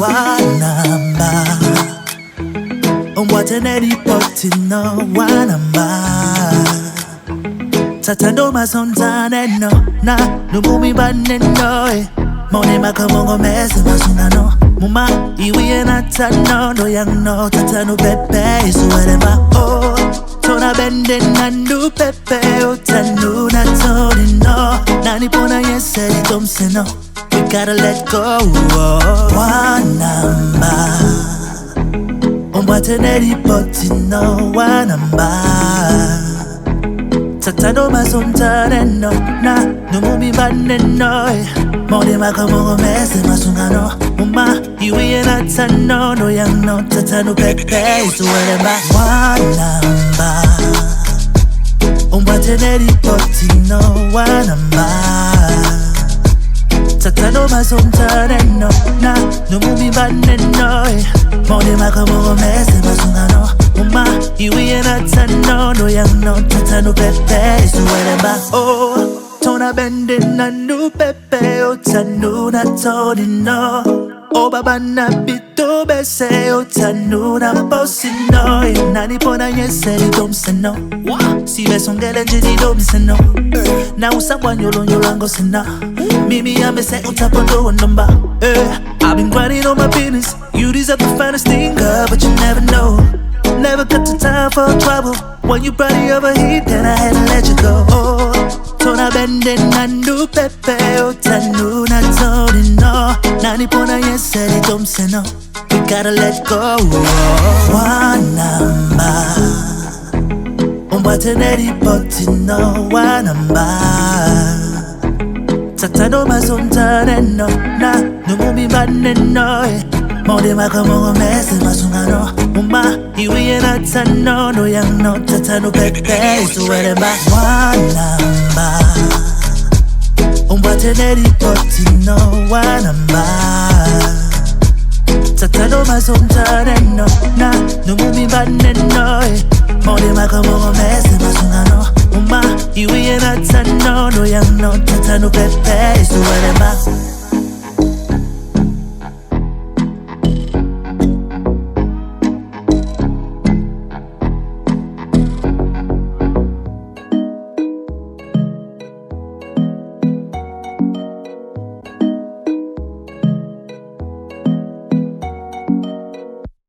wanamba Omwatenelipoti no wanamba Tatando masontane no Na numumi bane no Mone makamongo mese masunano Muma iwiye na tano No yang no tatanu pepe Isuwerema oh Tona bende nandu pepe Utanu na toni no Nani pona yese di domse no We gotta let go Wanamba Omwatenelipoti no wanamba Tatando masontane no Na numumi bane no Mone makamongo mese masungano Muma iwiye na tano No yang no tatanu pepe Isuwerema wanamba Omwatenelipoti no wanamba Tatando masontane no Na numumi bane no Mone makamongo mese masungano Muma iwiye na tano No yang no tatanu pepe Isuwerema oh Tona bende nanu pepe Otanu na toni no O baba na bito bese Otanu na bosi no Nani pona yese di domse no Si besongele nje di domse no Na usabwa nyolo nyolango sena Mimi amese utapondo wa number I've been grinding on my business You deserve the finest thing girl But you never know Never got the time for trouble When you brought it over here Then I had to let you go Tona bende nandu pepe Otanu na toni no Nani pona yese di domse no We gotta let go Wanamba Omwatenelipoti no wanamba Tatando masontane no Na numumi bane no Mone makamongo mese masungano Muma iwiye na tano No yang no tatanu pepe Isuwerema wanamba Omwatenelipoti no wanamba Tatando masontane no Na numumi bane no Mone makamongo mese masungano Muma iwiye na tano No yang no tatanu pepe Isuwerema